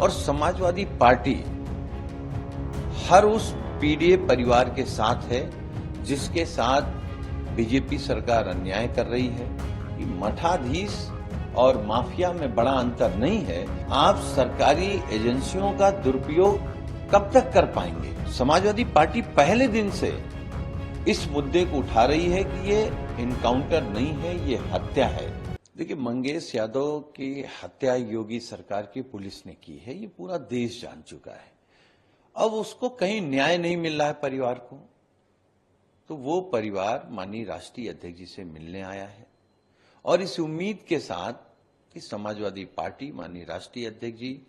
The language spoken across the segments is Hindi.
और समाजवादी पार्टी हर उस पीडीए परिवार के साथ है जिसके साथ बीजेपी सरकार अन्याय कर रही है। कि मठाधीश और माफिया में बड़ा अंतर नहीं है। आप सरकारी एजेंसियों का दुरुपयोग कब तक कर पाएंगे? समाजवादी पार्टी पहले दिन से इस मुद्दे को उठा रही है कि ये इनकाउंटर नहीं है, ये हत्या है। देखिए, मंगेश यादव की हत्या योगी सरकार की पुलिस ने की है, ये पूरा देश जान चुका है। अब उसको कहीं न्याय नहीं मिल रहा है परिवार को, तो वो परिवार माननीय राष्ट्रीय अध्यक्ष जी से मिलने आया है और इस उम्मीद के साथ कि समाजवादी पार्टी माननीय राष्ट्रीय अध्यक्ष जी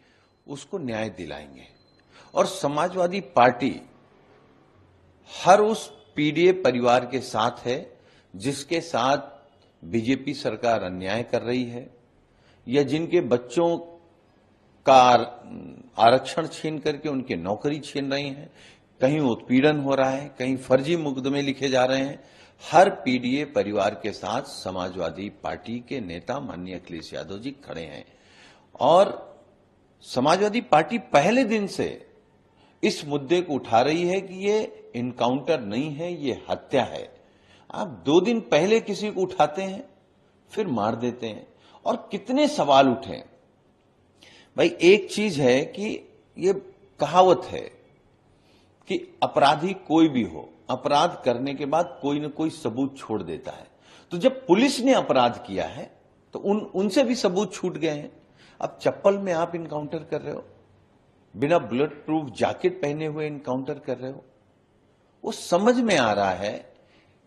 उसको न्याय दिलाएंगे। और समाजवादी पार्टी हर उस पीडीए परिवार के साथ है जिसके साथ बीजेपी सरकार अन्याय कर रही है या जिनके बच्चों का आरक्षण छीन करके उनकी नौकरी छीन रही है, कहीं उत्पीड़न हो रहा है, कहीं फर्जी मुकदमे लिखे जा रहे हैं। हर पीडीए परिवार के साथ समाजवादी पार्टी के नेता माननीय अखिलेश यादव जी खड़े हैं और समाजवादी पार्टी पहले दिन से इस मुद्दे को उठा रही है कि ये इनकाउंटर नहीं है, ये हत्या है। आप 2 दिन पहले किसी को उठाते हैं, फिर मार देते हैं और कितने सवाल उठे। भाई, एक चीज है कि ये कहावत है कि अपराधी कोई भी हो, अपराध करने के बाद कोई न कोई सबूत छोड़ देता है। तो जब पुलिस ने अपराध किया है तो उनसे भी सबूत छूट गए हैं। अब चप्पल में आप इनकाउंटर कर रहे हो, बिना बुलेट प्रूफ जैकेट पहने हुए इनकाउंटर कर रहे हो। वो समझ में आ रहा है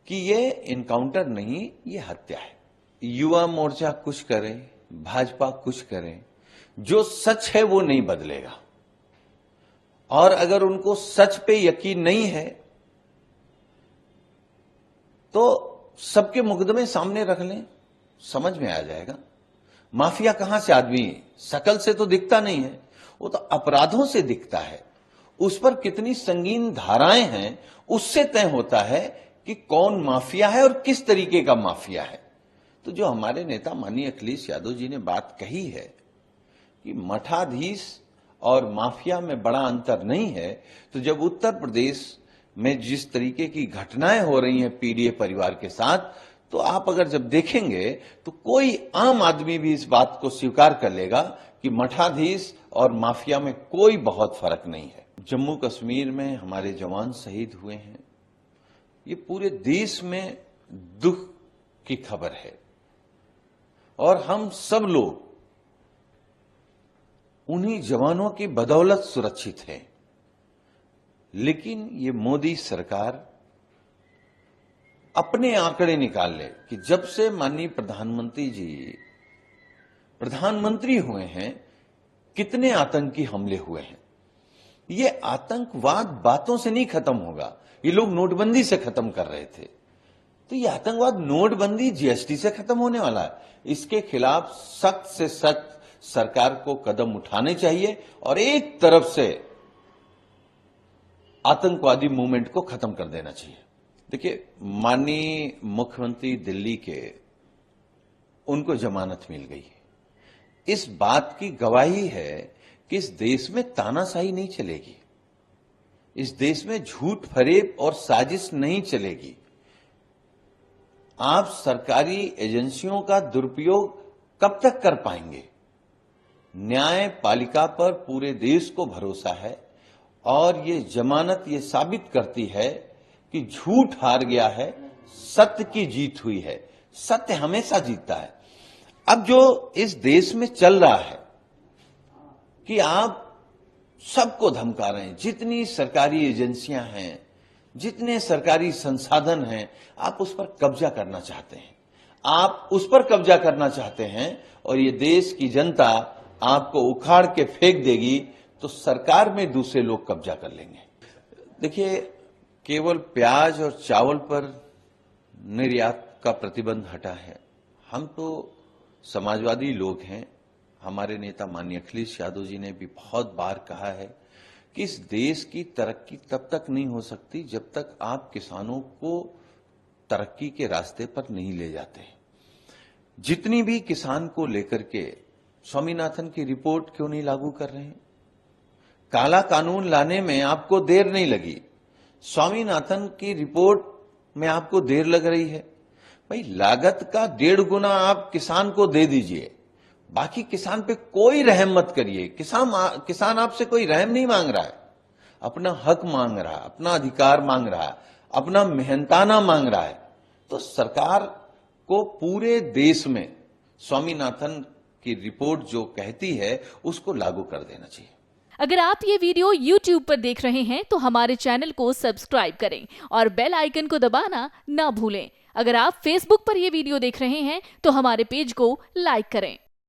कि ये इनकाउंटर नहीं, ये हत्या है। युवा मोर्चा कुछ करे, भाजपा कुछ करे, जो सच है वो नहीं बदलेगा। और अगर उनको सच पे यकीन नहीं है तो सबके मुकदमे सामने रख लें, समझ में आ जाएगा। माफिया कहां से आदमी शकल से तो दिखता नहीं है, वो तो अपराधों से दिखता है। उस पर कितनी संगीन धाराएं हैं उससे तय होता है कि कौन माफिया है और किस तरीके का माफिया है। तो जो हमारे नेता माननीय अखिलेश यादव जी ने बात कही है कि मठाधीश और माफिया में बड़ा अंतर नहीं है, तो जब उत्तर प्रदेश में जिस तरीके की घटनाएं हो रही हैं पीडीए परिवार के साथ, तो आप अगर जब देखेंगे तो कोई आम आदमी भी इस बात को स्वीकार कर लेगा कि मठाधीश और माफिया में कोई बहुत फर्क नहीं है। जम्मू कश्मीर में हमारे जवान शहीद हुए हैं, ये पूरे देश में दुख की खबर है और हम सब लोग उन्हीं जवानों की बदौलत सुरक्षित हैं। लेकिन ये मोदी सरकार अपने आंकड़े निकाल ले कि जब से माननीय प्रधानमंत्री जी प्रधानमंत्री हुए हैं, कितने आतंकी हमले हुए हैं। ये आतंकवाद बातों से नहीं खत्म होगा। ये लोग नोटबंदी से खत्म कर रहे थे, तो ये आतंकवाद नोटबंदी जीएसटी से खत्म होने वाला है। इसके खिलाफ सख्त से सख्त सरकार को कदम उठाने चाहिए और एक तरफ से आतंकवादी मूवमेंट को खत्म कर देना चाहिए। देखिए, माननीय मुख्यमंत्री दिल्ली के, उनको जमानत मिल गई है। इस बात की गवाही है कि इस देश में तानाशाही नहीं चलेगी, इस देश में झूठ फरेब और साजिश नहीं चलेगी। आप सरकारी एजेंसियों का दुरुपयोग कब तक कर पाएंगे? न्यायपालिका पर पूरे देश को भरोसा है और ये जमानत ये साबित करती है कि झूठ हार गया है, सत्य की जीत हुई है। सत्य हमेशा जीतता है। अब जो इस देश में चल रहा है कि आप सबको धमका रहे हैं, जितनी सरकारी एजेंसियां हैं, जितने सरकारी संसाधन हैं, आप उस पर कब्जा करना चाहते हैं। आप उस पर कब्जा करना चाहते हैं और ये देश की जनता आपको उखाड़ के फेंक देगी तो सरकार में दूसरे लोग कब्जा कर लेंगे। देखिए, केवल प्याज और चावल पर निर्यात का प्रतिबंध हटा है। हम तो समाजवादी लोग हैं। हमारे नेता माननीय अखिलेश यादव जी ने भी बहुत बार कहा है कि इस देश की तरक्की तब तक नहीं हो सकती जब तक आप किसानों को तरक्की के रास्ते पर नहीं ले जाते। जितनी भी किसान को लेकर के स्वामीनाथन की रिपोर्ट क्यों नहीं लागू कर रहे हैं? काला कानून लाने में आपको देर नहीं लगी, स्वामीनाथन की रिपोर्ट में आपको देर लग रही है। भाई लागत का 1.5 गुना आप किसान को दे दीजिए, बाकी किसान पे कोई रहम मत करिए। किसान आपसे कोई रहम नहीं मांग रहा है, अपना हक मांग रहा है, अपना अधिकार मांग रहा है, अपना मेहनताना मांग रहा है। तो सरकार को पूरे देश में स्वामीनाथन की रिपोर्ट जो कहती है उसको लागू कर देना चाहिए। अगर आप ये वीडियो YouTube पर देख रहे हैं तो हमारे चैनल को सब्सक्राइब करें और बेल आइकन को दबाना ना भूलें। अगर आप Facebook पर ये वीडियो देख रहे हैं तो हमारे पेज को लाइक करें।